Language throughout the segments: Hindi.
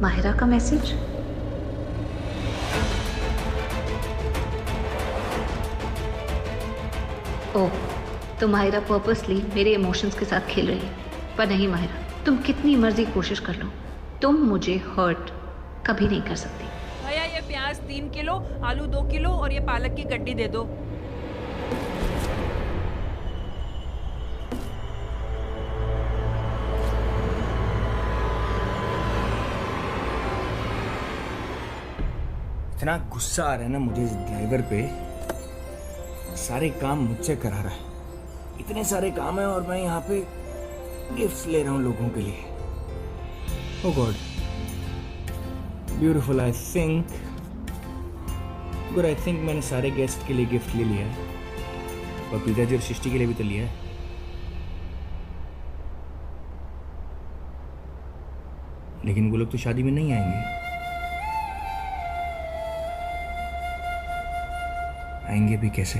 माहिरा का मैसेज। ओह, तो माहिरा पर्पसली मेरे इमोशंस के साथ खेल रही है। पर नहीं माहिरा, तुम कितनी मर्जी कोशिश कर लो, तुम मुझे हर्ट कभी नहीं कर सकती। भैया ये प्याज 3 किलो, आलू 2 किलो और ये पालक की गड्डी दे दो। इतना गुस्सा आ रहा है ना मुझे इस ड्राइवर पे। सारे काम मुझसे करा रहा है, इतने सारे काम है और मैं यहाँ पे गिफ्ट्स ले रहा हूँ लोगों के लिए। ओह गॉड, ब्यूटीफुल। आई थिंक मैंने सारे गेस्ट के लिए गिफ्ट ले लिया है और पिताजी और सृष्टि के लिए भी तो लिया है। लेकिन वो लोग तो शादी में नहीं आएंगे। आएंगे भी कैसे?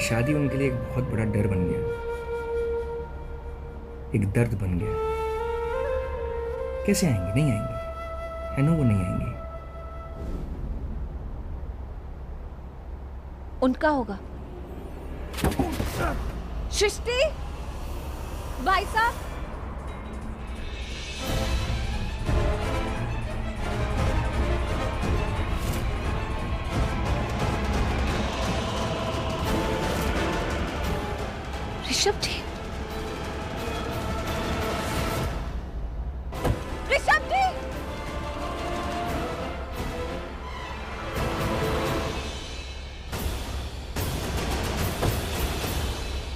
शादी उनके लिए एक बहुत बड़ा डर बन गया, एक दर्द बन गया। कैसे आएंगे? नहीं आएंगे, है ना, वो नहीं आएंगे। उनका होगा। सृष्टि, भाई साहब, ऋषभ जी, ऋषभ जी,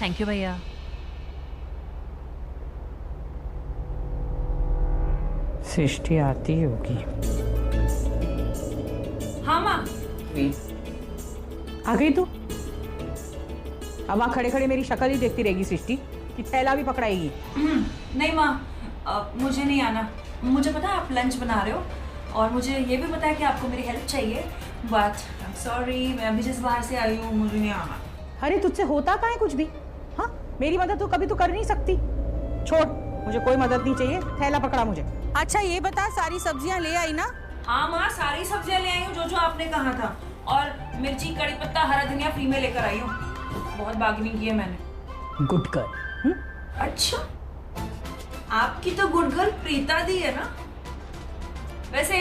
थैंक यू भैया। सृष्टि आती होगी। हाँ माँ। आ गई तू? अब वहाँ खड़े खड़े मेरी शक्ल ही देखती रहेगी सृष्टि कि थैला भी पकड़ाएगी? नहीं माँ, मुझे नहीं आना। मुझे पता है आप लंच बना रहे हो और मुझे ये भी पता है कि आपको मेरी हेल्प चाहिए, बट आई एम सॉरी, मैं अभी जिस बाहर से आई हूँ, मुझे नहीं आना। अरे तुझसे होता कहाँ है कुछ भी? हाँ, मेरी मदद तो कभी तो कर नहीं सकती। छोड़, मुझे कोई मदद नहीं चाहिए, थैला पकड़ा मुझे। अच्छा ये बता, सारी सब्जियां ले आई ना? हाँ माँ, सारी सब्जियां ले आई हूँ जो जो आपने कहा था, और मिर्ची, कड़ी पत्ता, हरा धनिया फ्री में लेकर आई हूँ। बहुत बार्गेनिंग की है मैंने। Good girl. अच्छा, आपकी तो गुड गर्ल प्रीता दी है ना? वैसे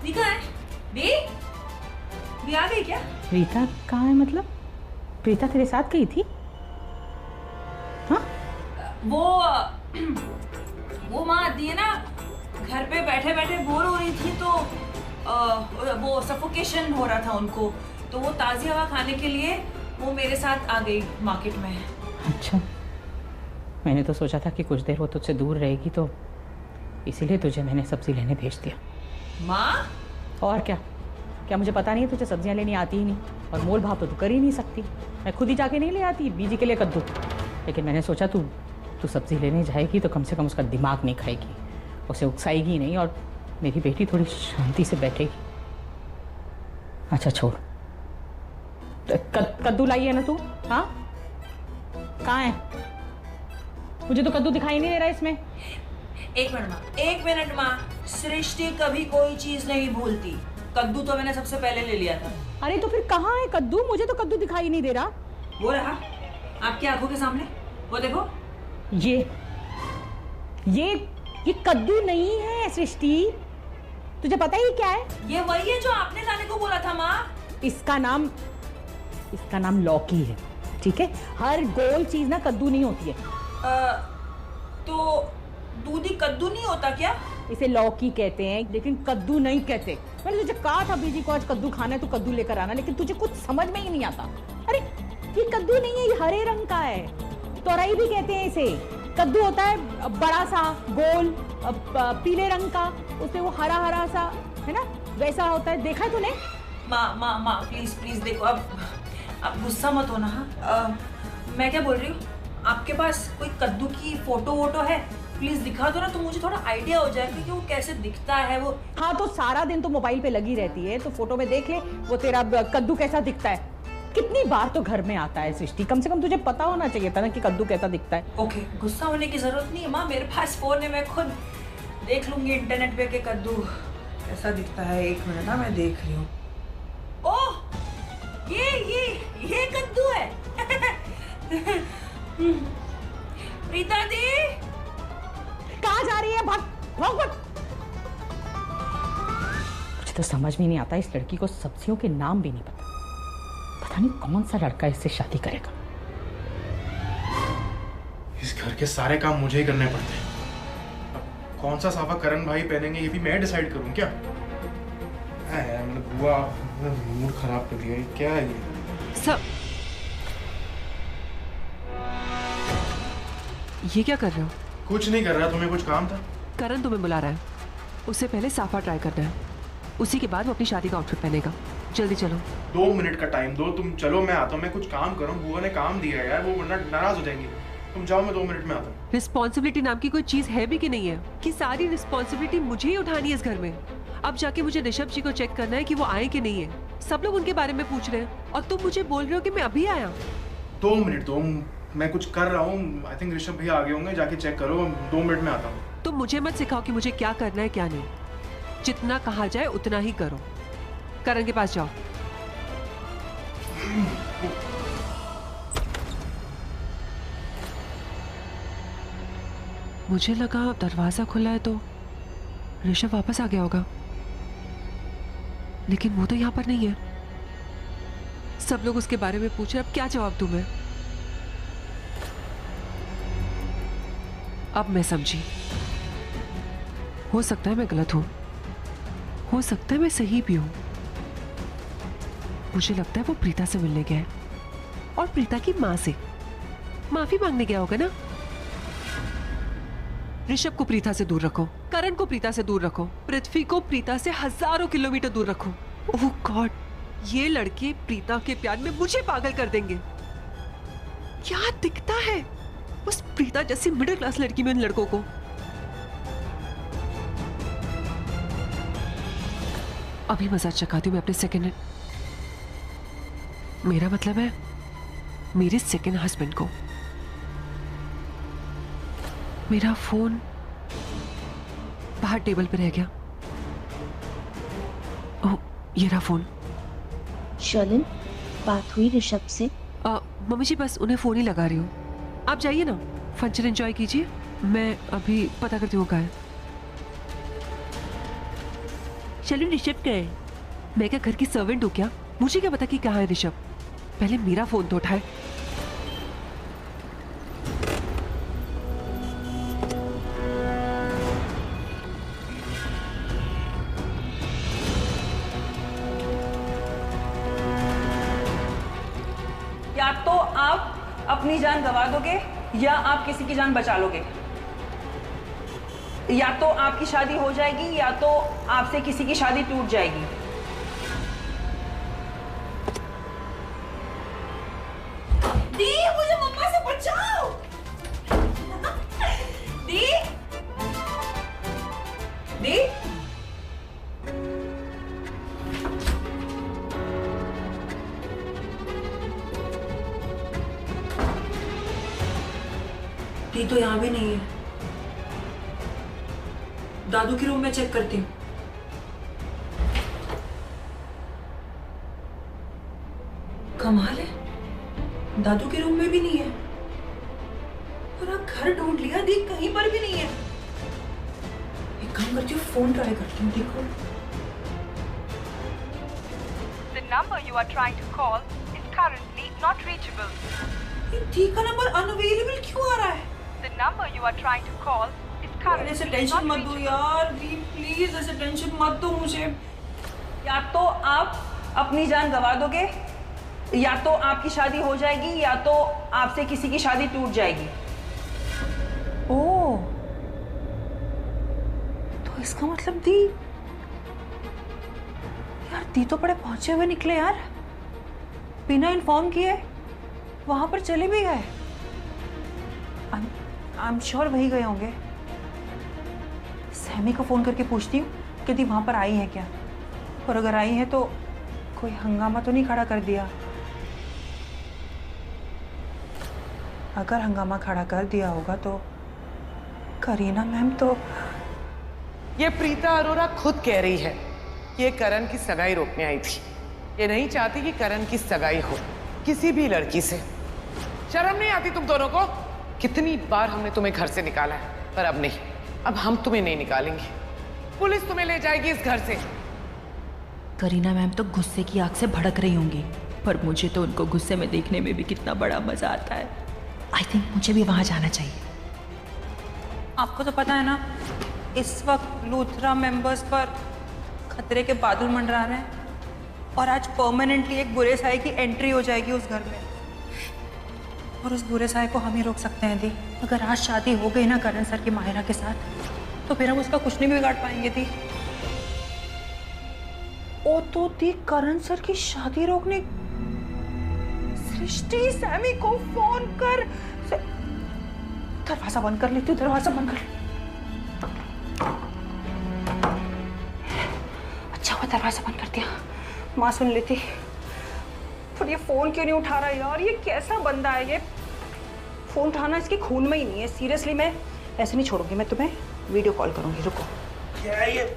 दी कहाँ है? दी आ गई क्या? प्रीता कहाँ है? मतलब प्रीता तेरे साथ गई थी? हाँ, वो माँ आती है ना, घर पे बैठे बैठे बोर हो रही थी तो वो सफोकेशन हो रहा था उनको, तो वो ताज़ी हवा खाने के लिए वो मेरे साथ आ गई मार्केट में। अच्छा, मैंने तो सोचा था कि कुछ देर वो तुझसे दूर रहेगी, तो इसीलिए तुझे मैंने सब्जी लेने भेज दिया। माँ? और क्या? क्या मुझे पता नहीं है तुझे सब्जियां लेनी आती ही नहीं? और मोल भाव तो तू कर ही नहीं सकती। मैं खुद ही जाके नहीं ले आती बीजी के लिए कद्दू। लेकिन मैंने सोचा तू सब्जी लेने जाएगी तो कम से कम उसका दिमाग नहीं खाएगी, उसे उकसाएगी नहीं और मेरी बेटी थोड़ी शांति से बैठेगी। अच्छा छोड़, कद्दू लाई है ना तू? हाँ, कहाँ है? मुझे तो कद्दू दिखाई नहीं दे रहा इसमें। एक मिनट माँ, सृष्टि कभी कोई चीज नहीं भूलती। कद्दू तो मैंने सबसे पहले ले लिया था। अरे तो फिर कहाँ है कद्दू? मुझे तो कद्दू दिखाई नहीं दे रहा। वो रहा आपकी आंखों के सामने, वो देखो। ये कद्दू नहीं है सृष्टि, तुझे पता ही क्या है? ये वही है जो आपने लाने को बोला था माँ। इसका नाम लौकी है, ठीक है? हर गोल चीज ना कद्दू नहीं होती है। तो दूधी कद्दू नहीं होता क्या? इसे लौकी कहते हैं, लेकिन कद्दू नहीं कहते। मैंने तुझे कहा था बीजी को आज कद्दू खाना है तो कद्दू लेकर आना, लेकिन तुझे कुछ समझ में ही नहीं आता। अरे ये कद्दू नहीं है, ये हरे रंग का है, तोरई भी कहते हैं इसे। कद्दू होता है बड़ा सा गोल पीले रंग का, उसमें वो हरा हरा सा है ना, वैसा होता है। देखा है तूने? माँ प्लीज देखो, अब गुस्सा मत होना। हाँ, मैं क्या बोल रही हूँ, आपके पास कोई कद्दू की फोटो वोटो है? प्लीज दिखा दो ना, तो मुझे थोड़ा आइडिया हो जाए कि वो कैसे दिखता है वो। हाँ, तो सारा दिन तो मोबाइल पे लगी रहती है, तो फोटो में देख ले वो तेरा कद्दू कैसा दिखता है। कितनी बार तो घर में आता है सृष्टि, कम से कम तुझे पता होना चाहिए था ना कि कद्दू कैसा दिखता है। ओके, गुस्सा होने की जरूरत नहीं है माँ, मेरे पास फोन है, मैं खुद देख लूंगी इंटरनेट पे कि कद्दू कैसा दिखता है। एक मिनट ना, मैं देख रही हूँ। ओह, ये कद्दू है। प्रीता दी, कहाँ जा रही है? भाग भाग भाग। मुझे तो समझ में नहीं आता, इस लड़की को सब्जियों के नाम भी नहीं पता। पता नहीं कौन सा लड़का इससे शादी करेगा। इस घर के सारे काम मुझे ही करने पड़ते हैं। अब कौन सा साफा करण भाई पहनेंगे ये भी मैं डिसाइड करूं क्या? यार मतलब बुआ मूड खराब कर दिया। क्या है ये सब? ये क्या कर रहे हो? कुछ नहीं कर रहा, तुम्हें कुछ काम था? करण तुम्हें बुला रहा है, उससे पहले साफा ट्राई करना है, उसी के बाद वो अपनी शादी का आउटफिट पहनेगा। जल्दी चलो। 2 मिनट का टाइम दो, तुम चलो, मैं आता हूँ। मैं कुछ काम करूँ, बुआ ने काम दिया है यार, वो वरना नाराज हो जाएंगी। तुम जाओ, मैं 2 मिनट में आता हूँ। रिस्पॉन्सिबिलिटी नाम की कोई चीज है भी कि नहीं है कि सारी रिस्पॉन्सिबिलिटी मुझे ही उठानी है इस घर में? अब जाके मुझे ऋषभ जी को चेक करना है कि वो आए कि नहीं है। सब लोग उनके बारे में पूछ रहे हैं और तुम मुझे बोल रहे हो कि मैं अभी आया। 2 मिनट दो, मैं कुछ कर रहा हूँ। आई थिंक ऋषभ भैया आगे होंगे, जाके चेक करो। 2 मिनट में आता हूँ। तुम मुझे मत सिखाओ कि मुझे क्या करना है क्या नहीं। जितना कहा जाए उतना ही करो। करण के पास जाओ। मुझे लगा दरवाजा खुला है तो ऋषभ वापस आ गया होगा, लेकिन वो तो यहाँ पर नहीं है। सब लोग उसके बारे में पूछ रहे। अब क्या जवाब दूं मैं? अब मैं समझी। हो सकता है मैं गलत हूं, हो सकता है मैं सही भी हूं। मुझे लगता है वो प्रीता से मिलने गया है और प्रीता की मां से माफी मांगने गया होगा ना। ऋषभ को प्रीता से दूर रखो, करण को प्रीता से दूर रखो, पृथ्वी को प्रीता से हजारों किलोमीटर दूर रखो। ओह गॉड, ये लड़के प्रीता के प्यार में मुझे पागल कर देंगे। क्या दिखता है उस प्रीता जैसी मिडिल क्लास लड़की में इन लड़कों को? अभी मजाक चखाती हूँ मैं अपने सेकेंड हैंड, मेरा मतलब है मेरे सेकेंड हस्बैंड को। मेरा फोन बाहर टेबल पे रह गया। ओह, ये रहा फोन। शर्लिन, बात हुई ऋषभ से? मम्मी जी बस उन्हें फोन ही लगा रही हूँ। आप जाइए ना, फंक्शन एंजॉय कीजिए, मैं अभी पता करती हूँ कहाँ है। चलो, ऋषभ क्या है? मैं क्या घर की सर्वेंट हूँ क्या? मुझे क्या पता कि कहाँ है ऋषभ? पहले मेरा फोन तो उठाए। या तो आप अपनी जान गंवा दोगे या आप किसी की जान बचा लोगे। या तो आपकी शादी हो जाएगी या तो आपसे किसी की शादी टूट जाएगी। दी, मुझे मम्मा से बचाओ। दी, दी, दी तो यहाँ भी नहीं है। दादू के रूम में चेक करती हूँ। कमाल है, दादू के रूम में भी नहीं है। पूरा घर ढूंढ लिया, दी कहीं पर भी नहीं है। एक काम करती हूँ, फोन ट्राई करती हूँ। देखो, The number you are trying to call is currently not reachable. ये दी का नंबर अनअवेलेबल क्यों आ रहा है? The number you are trying to call is currently ऐसे not टेंशन मत दो reachable. यार, दी प्लीज ऐसे टेंशन मत दो मुझे। या तो आप अपनी जान गंवा दोगे या तो आपकी शादी हो जाएगी या तो आपसे किसी की शादी टूट जाएगी। ओह, तो इसका मतलब दी, यार दी तो बड़े पहुंचे हुए निकले यार, बिना इन्फॉर्म किए वहां पर चले भी गए। आई एम श्योर वही गए होंगे। सैमी को फोन करके पूछती हूँ कि दी वहां पर आई है क्या, और अगर आई है तो कोई हंगामा तो नहीं खड़ा कर दिया। अगर हंगामा खड़ा कर दिया होगा तो करीना मैम तो ये प्रीता अरोरा खुद कह रही है कि ये करण की सगाई रोकने आई थी। ये नहीं चाहती कि करण की सगाई हो किसी भी लड़की से। शर्म नहीं आती तुम दोनों को? कितनी बार हमने तुम्हें घर से निकाला है, पर अब नहीं, अब हम तुम्हें नहीं निकालेंगे। पुलिस तुम्हें ले जाएगी इस घर से। करीना मैम तो गुस्से की आग से भड़क रही होंगी, पर मुझे तो उनको गुस्से में देखने में भी कितना बड़ा मजा आता है। आई थिंक मुझे भी वहां जाना चाहिए। आपको तो पता है ना, इस वक्त लूथरा मेंबर्स पर खतरे के बादल मंडरा रहे हैं और आज परमानेंटली एक बुरे साए की एंट्री हो जाएगी उस घर में, और उस बुरे साए को हम ही रोक सकते हैं दी। अगर आज शादी हो गई ना करण सर की माहिरा के साथ, तो फिर हम उसका कुछ नहीं बिगाड़ पाएंगे दी। ओ तो दी, करण सर की शादी रोकने सृष्टि सैमी को फोन कर। दरवाजा बंद कर लेती हूँ, दरवाजा बंद कर। अच्छा हुआ दरवाजा बंद कर दिया, माँ सुन लेती। पर ये फोन क्यों नहीं उठा रहा यार? ये कैसा बंदा है? ये फोन उठाना इसके खून में ही नहीं है। सीरियसली मैं ऐसे नहीं छोड़ूंगी, मैं तुम्हें वीडियो कॉल करूंगी। रुको। क्या है ये?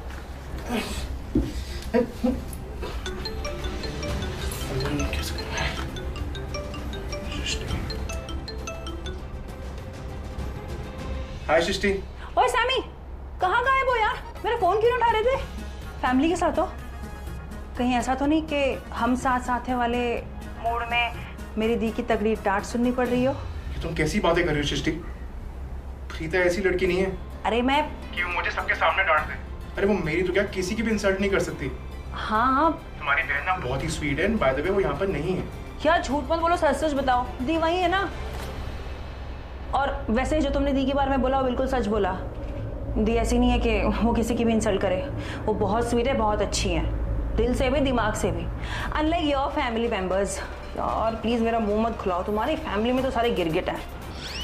हाय सृष्टि। ओए सैमी, कहाँ गायब हो यार? मेरा फोन क्यों नहीं उठा रहे थे? फैमिली के साथ हो? कहीं ऐसा तो नहीं कि हम साथ साथ हैं वाले मूड में मेरी दी की तगड़ी डांट सुननी पड़ रही हो? तुम कैसी बातें कर रही हो सृष्टि? प्रीता ऐसी लड़की नहीं है। अरे मैं कि वो मुझे सबके सामने डांट दे। अरे वो मेरी तो क्या किसी की भी इंसल्ट नहीं कर सकती। हाँ, तुम्हारी बहन ना बहुत ही स्वीट है। बाय द वे वो यहाँ पर नहीं है। यार झूठ मत बोलो, सच सच बताओ। दी वही है ना? और वैसे जो तुमने दी के बारे में बोला वो बिल्कुल सच बोला। दी ऐसी नहीं है कि वो किसी की भी इंसल्ट करे। वो बहुत स्वीट है, बहुत अच्छी है, दिल से भी दिमाग से भी। Unlike your family members. यार प्लीज मेरा मुंह मत खुलाओ, तुम्हारी फैमिली में तो सारे गिरगिट हैं।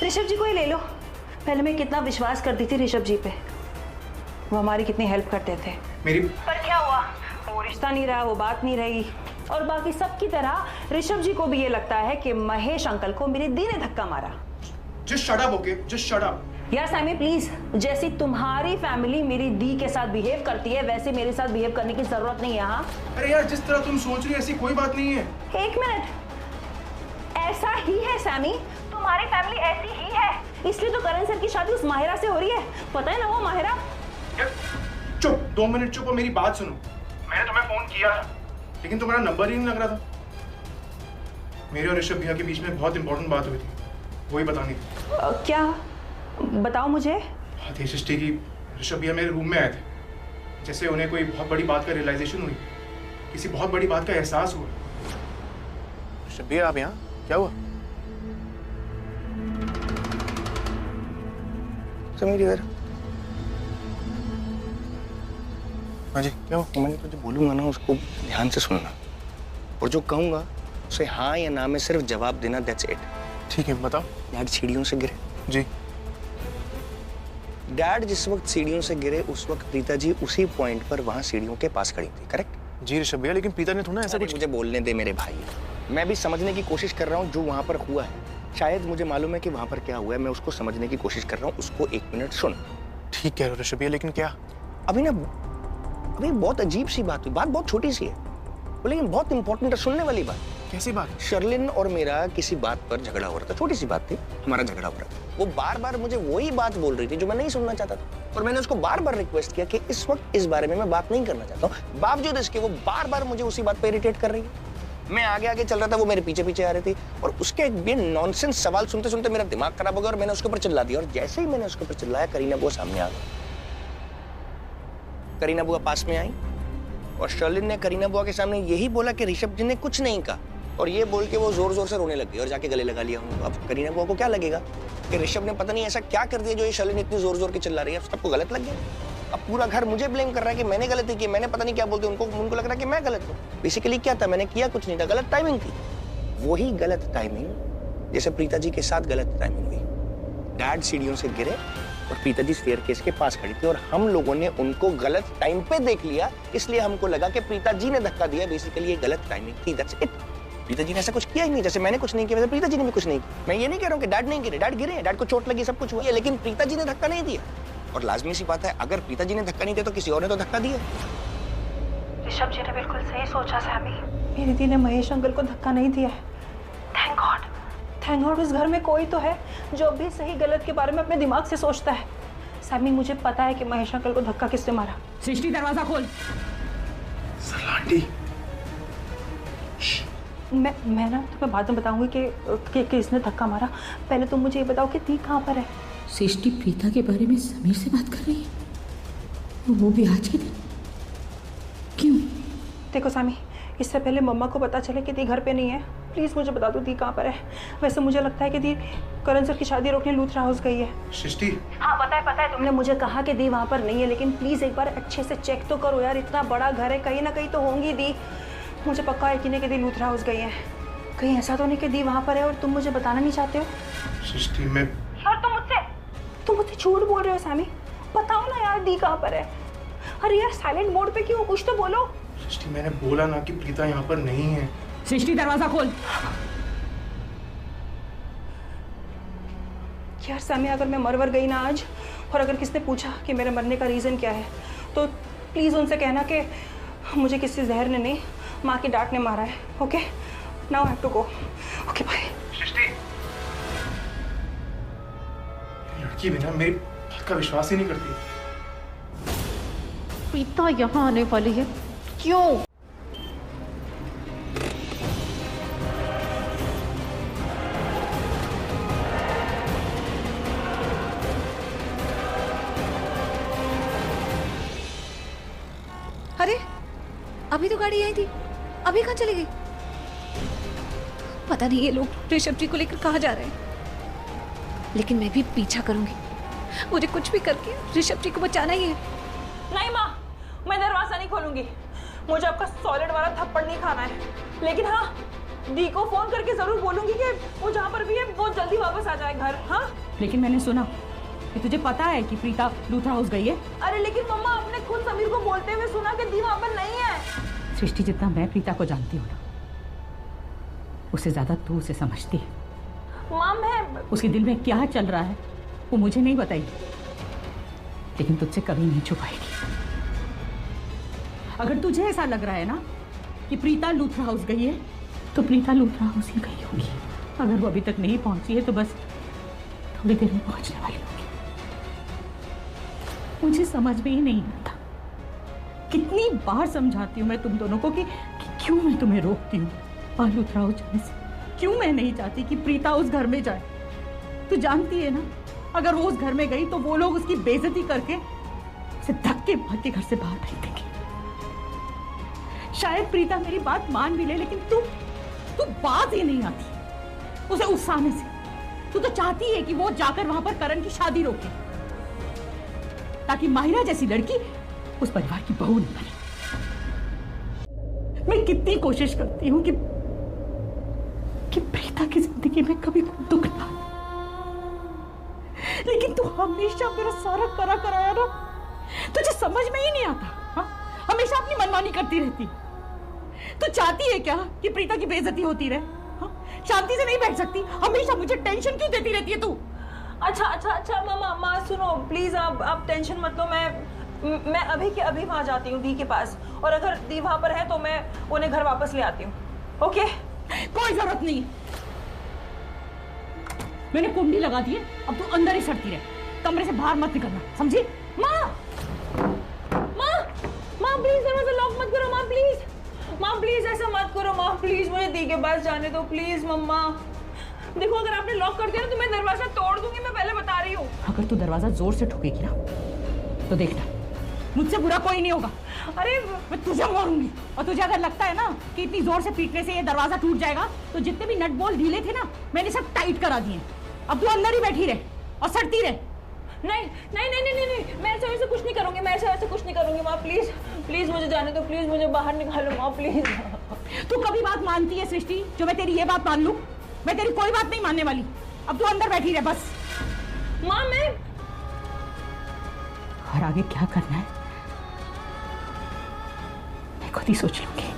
ऋषभ जी को ही ले लो। पहले मैं कितना विश्वास करती थी ऋषभ जी पे, वो हमारी कितनी हेल्प करते थे। मेरी पर क्या हुआ? वो रिश्ता नहीं रहा, वो बात नहीं रही। और बाकी सब की तरह ऋषभ जी को भी ये लगता है कि महेश अंकल को मेरी दी ने धक्का मारा। Just shut up, okay? Just shut up. यार सैमी प्लीज, जैसी तुम्हारी फैमिली मेरी दी के साथ बिहेव करती है वैसे मेरे साथ बिहेव करने की जरूरत नहीं है। हाँ? अरे यार जिस तरह तुम सोच रही हो ऐसी कोई बात नहीं है। एक मिनट, ऐसा ही है सैमी, तुम्हारी फैमिली ऐसी ही है, इसलिए तो करण सर की शादी उस माहिरा से हो रही है। पता है ना वो माहिरा? चुप, 2 मिनट चुप और मेरी बात सुनो। मैंने तुम्हें फोन किया था लेकिन तुम्हारा नंबर ही नहीं लग रहा था। मेरे और ऋषभ भैया के बीच में बहुत इंपॉर्टेंट बात हुई थी, वही बतानी थी। क्या? बताओ मुझे। बात ये सृष्टि की, ऋषभ भैया मेरे रूम में आए थे, जैसे उन्हें कोई बहुत बड़ी बात का रियलाइजेशन हुई, किसी बहुत बड़ी बात का एहसास हुआ। ऋषभ भैया आप यहाँ? क्या हुआ? समीर इधर। हाँ जी क्या हुआ? मैंने तो जो बोलूंगा ना उसको ध्यान से सुनना, और जो कहूंगा उसे हाँ या ना में सिर्फ जवाब देना। That's it. ठीक है बताओ। डैड सीढ़ियों से गिरे। जी। डैड जिस वक्त सीढ़ियों से गिरे उस वक्त प्रीता जी उसी पॉइंट पर वहां सीढ़ियों के पास खड़ी थी, करेक्ट? जी ऋषभ भैया, लेकिन प्रीता ने थोड़ा ऐसा कुछ। मुझे बोलने दे मेरे भाई, मैं भी समझने की कोशिश कर रहा हूँ जो वहां पर हुआ है। शायद मुझे मालूम है कि वहां पर क्या हुआ है, मैं उसको समझने की कोशिश कर रहा हूँ। उसको 1 मिनट सुन। ठीक कह रहे हो ऋषभ भैया, लेकिन क्या? अभी बहुत अजीब सी बात हुई। बात बहुत छोटी सी है लेकिन बहुत इंपॉर्टेंट है, सुनने वाली बात। कैसी बात? शर्लिन और मेरा किसी बात पर झगड़ा हो रहा था, छोटी सी बात थी, हमारा झगड़ा हो रहा था। वो बार बार मुझे वही बात बोल रही थी जो मैं नहीं सुनना चाहता था, और मैंने उसको बार बार रिक्वेस्ट किया कि इस वक्त इस बारे में मैं बात नहीं करना चाहता हूँ। बावजूद इसके वो बार बार मुझे उसी बात पर इरिटेट कर रही है। मैं आगे आगे चल रहा था, वो मेरे पीछे पीछे आ रही थी, और उसके एक नॉनसेंस सवाल सुनते सुनते मेरा दिमाग खराब हो गया और मैंने उसके ऊपर चिल्ला दिया। और जैसे ही मैंने उसके ऊपर चिल्लाया, करीना बुआ सामने आ गई। करीना बुआ पास में आई और शर्लिन ने करीना बुआ के सामने यही बोला कि ऋषभ जी ने कुछ नहीं कहा, और ये बोल के वो जोर जोर से रोने लग गई और जाके गले लगा लिया हूँ। अब करीना बुआ को क्या लगेगा कि ऋषभ ने पता नहीं ऐसा क्या कर दिया जो ये शर्लिन इतनी जोर जोर के चिल्ला रही है। सबको गलत लग गया। अब पूरा घर मुझे ब्लेम कर रहा है कि मैंने गलती की, मैंने पता नहीं क्या बोलते, उनको लग रहा है कि मैं गलत हूँ। बेसिकली क्या था, मैंने किया कुछ नहीं था, गलत टाइमिंग थी। वही गलत टाइमिंग जैसे प्रीता जी के साथ गलत टाइमिंग हुई। डैड सीढ़ियों से गिरे और प्रीता जी स्टेयरकेस के पास खड़ी थी, और हम लोगों ने उनको गलत टाइम पे देख लिया, इसलिए हमको लगा कि प्रीता जी ने धक्का दिया। बेसिकली ये गलत टाइमिंग थी। That's it. प्रीता जी ने ऐसा कुछ किया ही नहीं, जैसे मैंने कुछ नहीं किया वैसे प्रीता जी ने भी कुछ नहीं किया। मैं ये नहीं कह रहा हूँ कि डैड नहीं गिरे, डैड गिरे हैं, डैड को चोट लगी, सब कुछ हुआ है, लेकिन प्रीता जी ने धक्का नहीं दिया। और लाजमी सी बात है, अगर प्रीता जी ने धक्का नहीं दिया तो किसी और ने तो धक्का दिया। ऋषभ जी ने बिल्कुल सही सोचा सैमी। मेरी दी ने महेश अंकल को धक्का नहीं दिया है। थैंक गॉड, थैंक गॉड उस घर में कोई तो है जो भी सही गलत के बारे में अपने दिमाग से सोचता है। सैमी, मुझे पता है कि महेश अंकल को धक्का किसने मारा। सृष्टि, दरवाजा खोल। सरला मैं ना तुम्हें बाद में बताऊंगी कि किसने धक्का मारा। पहले तुम मुझे ये बताओ कि दी कहाँ पर है। सृष्टि प्रीता के बारे में समीर से बात कर रही है, वो भी आज के दिन। क्यों? देखो सामी, इससे पहले मम्मा को पता चले कि दी घर पे नहीं है, प्लीज मुझे बता दो दी कहाँ पर है। वैसे मुझे लगता है कि दी करण सर की शादी रोकने लूथरा हाउस गई है। सृष्टि, हाँ पता है तुमने मुझे कहा कि दी वहाँ पर नहीं है, लेकिन प्लीज एक बार अच्छे से चेक तो करो यार, इतना बड़ा घर है, कहीं ना कहीं तो होंगी दी। मुझे पक्का यकीन है कि दी लूथरा हाउस गई है। कहीं ऐसा तो नहीं कि दी वहाँ पर है और तुम मुझे बताना नहीं चाहते हो। सृष्टि, मैं यार तुम मुझसे झूठ बोल रहे हो सामी, बताओ ना यार दी कहाँ पर है। अरे यार साइलेंट मोड पे क्यों, कुछ तो बोलो। सृष्टि, मैंने बोला ना कि प्रीता यहाँ पर नहीं है। सृष्टि, दरवाजा खोल। यार सामी, अगर मैं मर गई ना आज, और अगर किसने पूछा कि मेरे मरने का रीजन क्या है, तो प्लीज उनसे कहना कि मुझे किसी जहर ने नहीं, माँ की डांट ने मारा है। Okay, now I have to go. Okay bye. Srishti, लड़की बिना मेरी बात का विश्वास ही नहीं करती। प्रीता यहाँ आने वाली है, क्यों? अरे अभी तो गाड़ी आई थी, अभी कहाँ चली गई? पता नहीं ये लोग ऋषभ जी को लेकर कहाँ जा रहे हैं, लेकिन मैं भी पीछा करूंगी। मुझे कुछ भी करके ऋषभ जी को बचाना ही है। नहीं माँ, मैं दरवाजा नहीं खोलूंगी। मुझे आपका सॉलिड वाला थप्पड़ नहीं खाना है, लेकिन हाँ दी को फोन करके जरूर बोलूंगी कि वो जहाँ पर भी है वो जल्दी वापस आ जाए घर। हाँ, लेकिन मैंने सुना कि तुझे पता है कि प्रीता लूथरा हाउस गई है। अरे लेकिन मम्मा, आपने खुद समीर को बोलते हुए सुना कि दी वहाँ पर नहीं है। सृष्टि, जितना मैं प्रीता को जानती हूँ ना, उससे ज्यादा तू उसे समझती है। माँ, मैं उसके दिल में क्या चल रहा है वो मुझे नहीं बताएगी, लेकिन तुझसे कभी नहीं छुपाएगी। अगर तुझे ऐसा लग रहा है ना कि प्रीता लूथरा हाउस गई है, तो प्रीता लूथरा हाउस ही गई होगी। अगर वो अभी तक नहीं पहुंची है तो बस थोड़ी देर में पहुंचने वाली होगी। मुझे समझ में ही नहीं आता, कितनी बार समझाती हूँ मैं तुम दोनों को कि क्यों मैं तुम्हें रोकती हूँ लूथरा हाउस जाने से, क्यों मैं नहीं चाहती कि प्रीता उस घर में जाए। तू जानती है ना, अगर वो उस घर में गई तो वो लोग उसकी बेइज्जती करके उसे धक्के मार के घर से बाहर भेज देंगे। शायद प्रीता मेरी बात मान भी ले, लेकिन तू बात ही नहीं आती उसे उकसाने से। तू तो चाहती है कि वो जाकर वहां पर करण की शादी रोके, ताकि माहिरा जैसी लड़की उस परिवार की बहू नहीं बने। मैं कितनी कोशिश करती हूँ कि प्रीता की जिंदगी में कभी कोई दुख ना, लेकिन तू हमेशा मेरा सारा कराया ना, तुझे समझ में ही नहीं आता। हाँ? हमेशा अपनी मनमानी करती रहती। तू चाहती है क्या कि प्रीता की बेइज्जती होती रहे? हाँ? शांति से नहीं बैठ सकती, हमेशा मुझे टेंशन क्यों देती रहती है तू? अच्छा मामा सुनो प्लीज, आप टेंशन मत लो। मैं अभी के अभी वहां जाती हूँ दी के पास, और अगर दी वहां पर है तो मैं उन्हें घर वापस ले आती हूँ। ओके? कोई जरूरत नहीं, मैंने कुंडी लगा दी है, अब तू अंदर ही सड़ती रहे, कमरे से बाहर मत निकलना, समझी? माँ प्लीज दरवाजा लॉक मत करो। माँ प्लीज ऐसा मत करो। माँ प्लीज मुझे दी के पास जाने दो प्लीज। मम्मा देखो, अगर आपने लॉक कर दिया ना तो मैं दरवाजा तोड़ दूंगी, मैं पहले बता रही हूँ। अगर तू दरवाजा जोर से ठोकेगी ना तो देखना, मुझसे बुरा कोई नहीं होगा। अरे मैं तुझे मारूंगी, और तुझे अगर लगता है ना कि इतनी जोर से पीटने से ये दरवाजा टूट जाएगा, तो जितने भी नट बोल्ट ढीले थे ना, मैंने सब टाइट करा दिए। अब तू अंदर ही बैठी रहे और सड़ती रहे। नहीं, मैं ऐसे कुछ नहीं करूंगी, माँ प्लीज मुझे जाने दो, प्लीज मुझे बाहर निकालो माँ प्लीज। तू कभी बात मानती है सृष्टि जो मैं तेरी ये बात मान लूं? मैं तेरी कोई बात नहीं मानने वाली। अब तू अंदर बैठी रहे बस। माँ मैं और आगे क्या करना है मैं खुद ही सोच लूंगी।